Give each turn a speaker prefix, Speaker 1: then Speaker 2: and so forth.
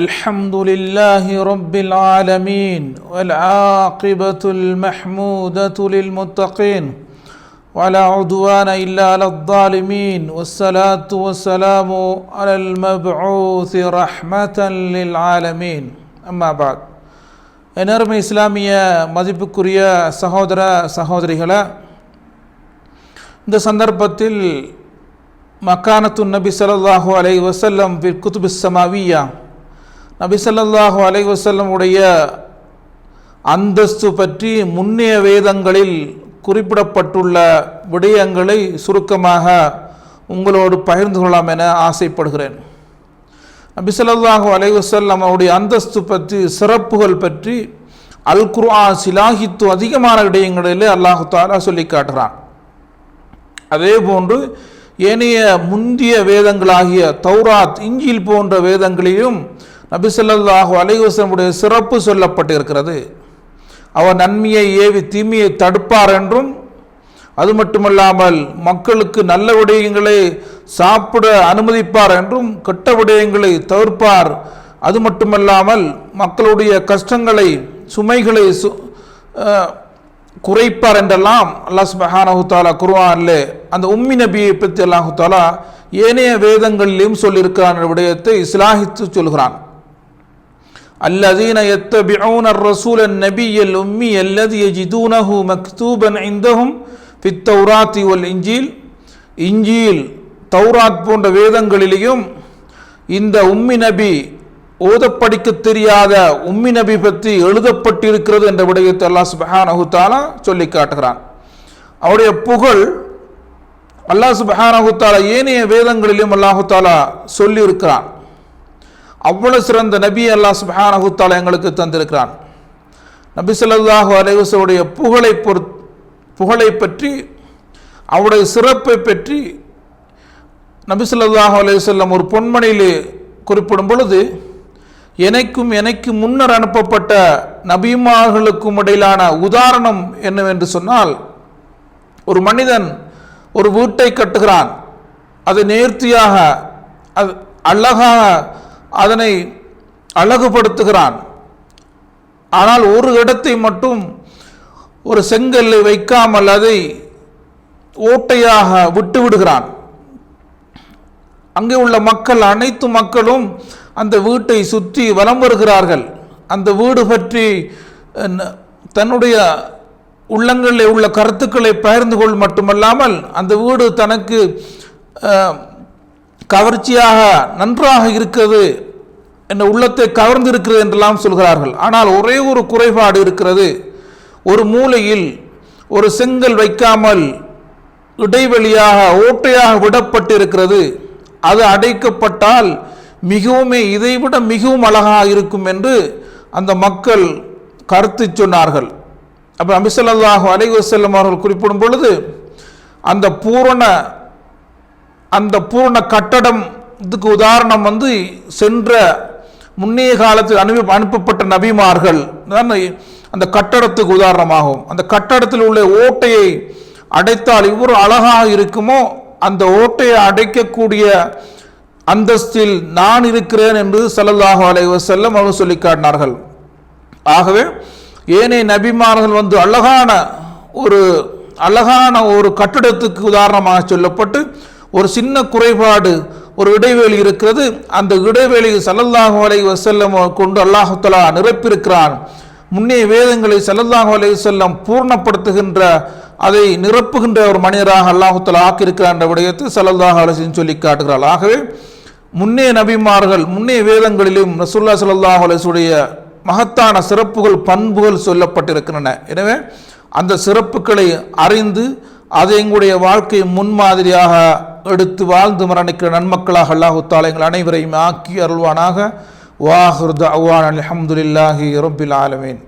Speaker 1: الحمد لله رب العالمين والعاقبة المحمودة للمتقين ولا عدوان إلا على الظالمين والصلاة والسلام على المبعوث رحمة للعالمين أما بعد எனர்மை இஸ்லாமிய மதிப்புக்குரிய சகோதர சகோதரிகளே, இந்த சந்தர்ப்பத்தில் மக்கானத்து நபி ஸல்லல்லாஹு அலைஹி வஸல்லம் ஃபில் குதுபிஸ் ஸமாவிய்யா, நபி ஸல்லல்லாஹு அலைஹி வஸல்லம் உடைய அந்தஸ்து பற்றி முன்னைய வேதங்களில் குறிப்பிடப்பட்டுள்ள விடயங்களை சுருக்கமாக உங்களோடு பகிர்ந்து கொள்ளலாம் என ஆசைப்படுகிறேன். நபி ஸல்லல்லாஹு அலைஹி வஸல்லம் அவருடைய அந்தஸ்து பற்றி, சிறப்புகள் பற்றி அல் குர்ஆன் சிலாகித்து அதிகமான விடயங்களிலே அல்லாஹு தஆலா சொல்லி காட்டுகிறான். அதே போன்று ஏனைய முந்திய வேதங்களாகிய தௌராத், இஞ்சில் போன்ற வேதங்களிலும் நபி ஸல்லல்லாஹு அலைஹி வஸல்லம் சிறப்பு சொல்லப்பட்டிருக்கிறது. அவர் நன்மையை ஏவி தீமையை தடுப்பார் என்றும், அது மட்டுமல்லாமல் மக்களுக்கு நல்ல விடயங்களை சாப்பிட அனுமதிப்பார் என்றும், கெட்ட விடயங்களை தவிர்ப்பார். அது மட்டுமல்லாமல் மக்களுடைய கஷ்டங்களை, சுமைகளை குறைப்பார் என்றெல்லாம் அல்லாஹ் சுப்ஹானஹு தஆலா குர்ஆனிலே அந்த உம்மி நபியை பற்றி அல்லாஹ் தஆலா ஏனைய வேதங்களிலும் சொல்லியிருக்கிறான் விடயத்தை இஸ்லாஹித்து சொல்கிறான். அல்லதீன யத்தபிஊன الرسول النبي الأمي الذي يجدونه مكتوبا عندهم في التوراة والإنجيل, இஞ்சில், தௌராத் போன்ற வேதங்களிலேயும் இந்த உம்மி நபி, ஓதப்படிக்க தெரியாத உம்மி நபி பற்றி எழுதப்பட்டிருக்கிறது என்ற விடயத்தை அல்லாஹ் சுப்ஹானஹு தஆலா சொல்லி காட்டுகிறான். அவருடைய புகழ் அல்லாஹ் சுப்ஹானஹு தஆலா ஏனைய வேதங்களிலும் அல்லாஹு தஆலா சொல்லி இருக்கிறான். அவ்வளவு சிறந்த நபி அல்லாஹ் சுப்ஹானஹு தஆலா எங்களுக்கு தந்திருக்கிறான். நபி ஸல்லல்லாஹு அலைஹி வஸல்லம் புகழை பற்றி, அவருடைய சிறப்பை பற்றி நபி ஸல்லல்லாஹு அலைஹி வஸல்லம் ஒரு பொன்மணியிலே குறிப்பிடும் பொழுது, எனக்கு முன்னர் அனுப்பப்பட்ட நபிமார்களுக்கும் இடையிலான உதாரணம் என்னவென்று சொன்னால், ஒரு மனிதன் ஒரு வீட்டை கட்டுகிறான், அதை நேர்த்தியாக அழகாக அதனை அழகுபடுத்துகிறான். ஆனால் ஒரு இடத்தை மட்டும் ஒரு செங்கல்லை வைக்காமல் அதை ஓட்டையாக விட்டு விடுகிறான். அங்கே உள்ள மக்கள், அனைத்து மக்களும் அந்த வீட்டை சுற்றி வலம் வருகிறார்கள். அந்த வீடு பற்றி தன்னுடைய உள்ளங்களில் உள்ள கருத்துக்களை பகிர்ந்து கொள் மட்டுமல்லாமல், அந்த வீடு தனக்கு கவர்ச்சியாக நன்றாக இருக்கிறது, என்ற உள்ளத்தை கவர்ந்து இருக்கிறது என்றெல்லாம் சொல்கிறார்கள். ஆனால் ஒரே ஒரு குறைபாடு இருக்கிறது. ஒரு மூலையில் ஒரு செங்கல் வைக்காமல் இடைவெளியாக ஓட்டையாக விடப்பட்டிருக்கிறது. அது அடைக்கப்பட்டால் இதைவிட மிகவும் அழகாக இருக்கும் என்று அந்த மக்கள் கருத்து சொன்னார்கள். அப்போ நபி ஸல்லல்லாஹு அலைஹி வஸல்லம் அவர்கள் குறிப்பிடும் பொழுது, அந்த பூரண கட்டடம் இதுக்கு உதாரணம் சென்ற முன்னைய காலத்தில் அனுப்பப்பட்ட நபிமார்கள் அந்த கட்டடத்துக்கு உதாரணமாகும். அந்த கட்டடத்தில் உள்ள ஓட்டையை அடைத்தால் இவ்வளவு அழகாக இருக்குமோ, அந்த ஓட்டையை அடைக்கக்கூடிய அந்தஸ்தில் நான் இருக்கிறேன் என்று ஸல்லல்லாஹு அலைஹி வஸல்லம் அவர்கள் சொல்லி காட்டினார்கள். ஆகவே ஏனைய நபிமார்கள் அழகான ஒரு கட்டிடத்துக்கு உதாரணமாக சொல்லப்பட்டு, ஒரு சின்ன குறைபாடு, ஒரு இடைவெளி இருக்கிறது. அந்த இடைவெளியை ஸல்லல்லாஹு அலைஹி வஸல்லம் கொண்டு அல்லாஹ் தஆலா நிரப்பியிருக்கிறான். முன்னே வேதங்களை ஸல்லல்லாஹு அலைஹி வஸல்லம் பூர்ணப்படுத்துகின்ற, அதை நிரப்புகின்ற ஒரு மனிதராக அல்லாஹ் தஆலா ஆக்கியிருக்கிறான் என்ற விடயத்தை ஸல்லல்லாஹு அலைஹி வஸல்லம் சொல்லி காட்டுகிறார். ஆகவே முன்னே நபிமார்கள், முன்னே வேதங்களிலும் ரசூலுல்லாஹி ஸல்லல்லாஹு அலைஹி வஸல்லம் மகத்தான சிறப்புகள், பண்புகள் சொல்லப்பட்டிருக்கின்றன. எனவே அந்த சிறப்புகளை அறிந்து அதை எங்களுடைய வாழ்க்கை முன்மாதிரியாக எடுத்து வாழ்ந்து மரணிக்கிற நன்மக்களாக அல்லாஹ் தஆலா எங்கள் அனைவரையும் ஆக்கி அருள்வானாக. வாஹிரு தஅவானா அல்ஹம்துலில்லாஹி ரப்பில் ஆலமீன்.